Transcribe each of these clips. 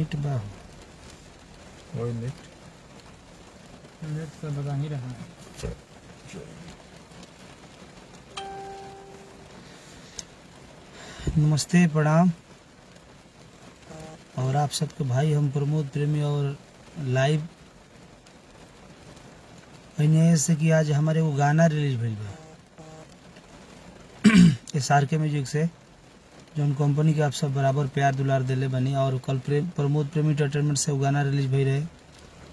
Net बा वही net तो बता ही रहा है। नमस्ते प्रणाम। और आप सबके भाई हम प्रमोद प्रेमी और लाइव से कि आज हमारे वो गाना रिलीज भइल बा SRK म्यूजिक से, जौन कंपनी के आप सब बराबर प्यार दुलार देले बनी। और कल प्रमोद प्रेमी एंटरटेनमेंट से वो गाना रिलीज भई रहे,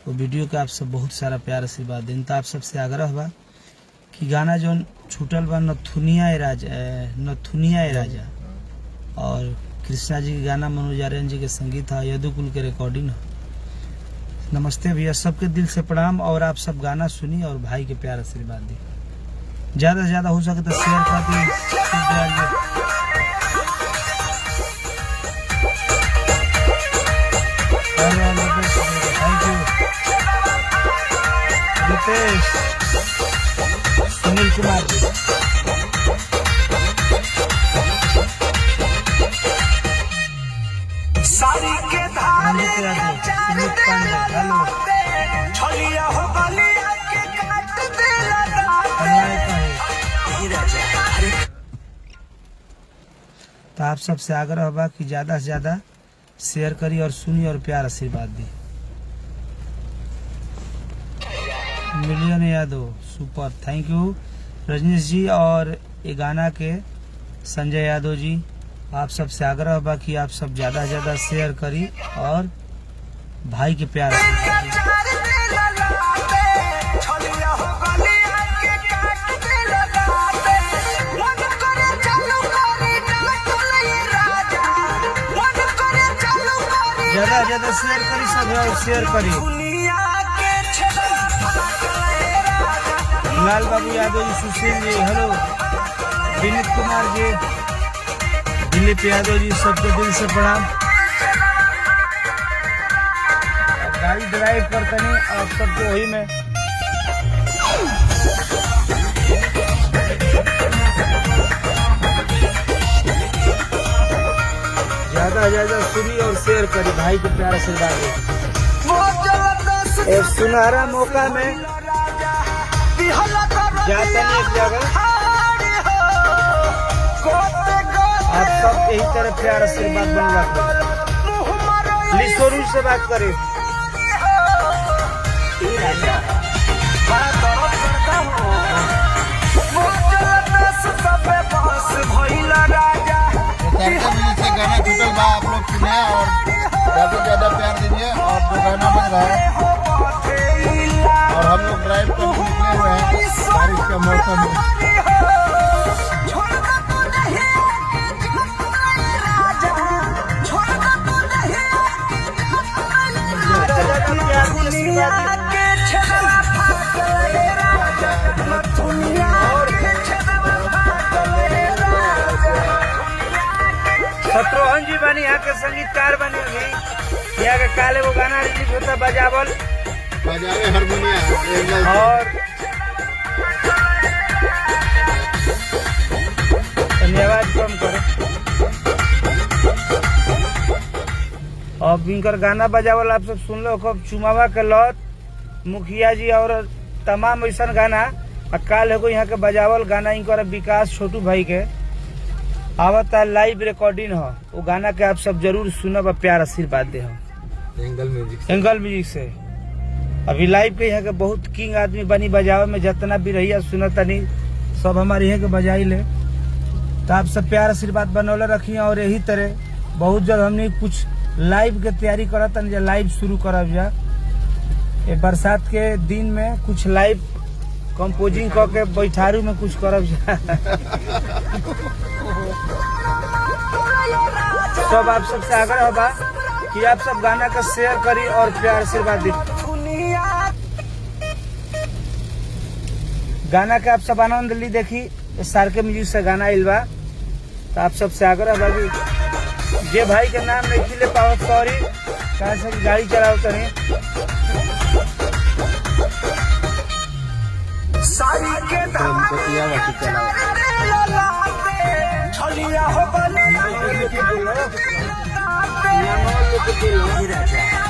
वो वीडियो के आप सब बहुत सारा प्यार आशीर्वाद दें। तो आप सबसे आग्रह बा कि गाना जौन छूटल बा नथुनिया ए राजा और कृष्णा जी के गाना, मनोज आर्यन जी के संगीत है, यदुकुल के रिकॉर्डिंग है। नमस्ते भैया, सबके दिल से प्रणाम। और आप सब गाना सुनिए और भाई के प्यार आशीर्वाद दी। ज़्यादा से ज़्यादा हो सके तो शेयर कर दी। थैंक यू रितेश, सुनील कुमार जी, सारी के धारे सुमित पांडे, हेलो छलिया हो गलिया के काट देला तो आप सबसे आग्रह बा कि ज़्यादा से ज़्यादा शेयर करी और सुनी और प्यार आशीर्वाद दी। मिलियन Yadav, super, thank you Rajnish ji. और ये गाना के संजय यादव जी, आप सबसे आग्रह बा कि आप सब ज़्यादा से ज़्यादा शेयर करी और भाई के प्यार आशीर्वाद दी। ज़्यादा ज़्यादा शेयर करी, सब शेयर करी। लाल बाबू यादव जी, सुशील जी, हेलो विनीत कुमार जी, दिलीप यादव जी, सबके दिल से प्रणाम। गाड़ी ड्राइव करते नहीं आप सबको वही में ज़्यादा ज़्यादा सुनी और शेयर करी, भाई के प्यार से एक सुनहरा मौका में जाते नहीं एक जगह। आप सब यही तरह प्यार आशीर्वाद बन रखे। प्लीज सोनू से बात करें। गाना छूटल बा, आप लोग सुने और ज़्यादा से ज़्यादा प्यार दीजिए। और जो गाना बज रहा है और हम लोग ड्राइव करके निकले हुए हैं बारिश का मौसम में। शत्रुघ्न जी बनी यहाँ के संगीतकार बनी हुई। यहाँ के काले वो गाना रिलीज होता बजावल बजावे हारमोनिया और धन्यवाद कम करो। अब इनकर गाना बजावल आप सब सुन लो। खूब चुमावा के लौत, मुखिया जी और तमाम ऐसा गाना काल हो यहाँ के बजावल गाना इनकर विकास छोटू भाई के आवता लाइव रिकॉर्डिंग हो। वो गाना के आप सब जरूर सुनब और प्यार आशीर्वाद दे। एंगल म्यूजिक से अभी लाइव के यहाँ के बहुत किंग आदमी बनी बजावे में, जितना भी रही सुनता नहीं सब हमारे यहाँ के बजाई ले। तो आप सब प्यार आशीर्वाद बनौले रखिए और यही तरह बहुत जल्द हमने कुछ लाइव के तैयारी करता नहीं, लाइव शुरू करब जा। ये बरसात के दिन में कुछ लाइव कंपोजिंग करके बैठारू में कुछ करब जा। सब आप सबसे आग्रह बा कि आप सब गाना का शेयर करी और प्यार आशीर्वाद दी। गाना के आप सब आनंद ली। देखी SRK म्यूजिक से गाना आइल बा। तो आप सबसे आग्रह बा कि जे भाई के नाम नहीं खिले पाओ सॉरी, कहा से गाड़ी चलाओ तनी। सारी के छलिया हो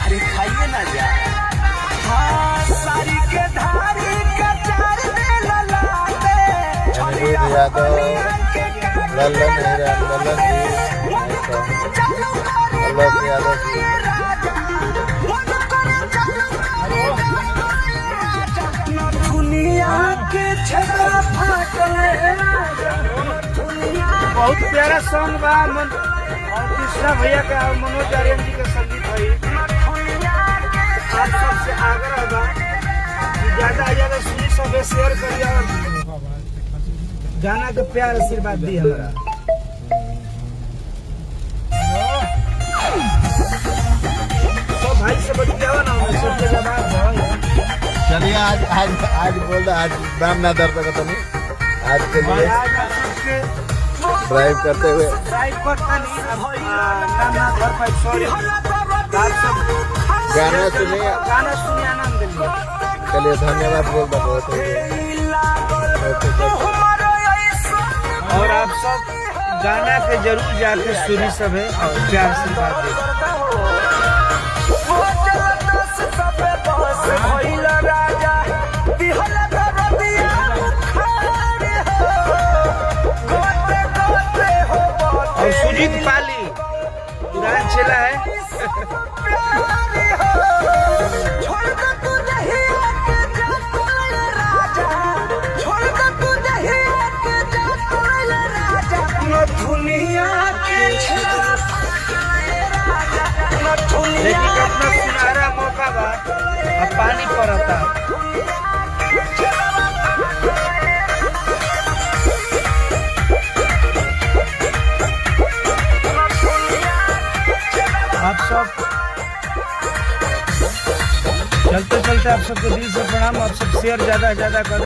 अरे खाइए ना जा। हाँ सारी के धारी कचार दे ललाटे, अनिरुद्ध यादव, लल्लन हीरा, लल्लन जी, अलोक यादव जी। दुनिया के छकरा फाटले, बहुत प्यारा सॉन्ग बा और कृष्णा भैया का और मनोज आर्यन जी का संगीत है। आप सबसे आग्रह बा कि ज्यादा से ज्यादा सुनी सबे शेयर करिए और गाना के प्यार आशीर्वाद दी हमारा। तो भाई से बतियावा ना सबके जवाब है। चलिए आज बोल रहा, आज दाम ना दर्द करता नहीं, आज के लिए ड्राइव करते हुए ड्राइव करता नहीं ना घर पर सॉरी गाना सुनिए, आनंद लीजिए। चलिए धन्यवाद बोल रहा बहुत और आप सब गाना के जरूर जाके सुनी सब है और प्यार से बात दे। और सुजीत पाली पुरान चला है। लेकिन अपना सुनहरा मौका बा, अब पानी पड़ता। आप सब चलते चलते आप सबको दिल से प्रणाम। आप सब शेयर ज्यादा से ज्यादा कर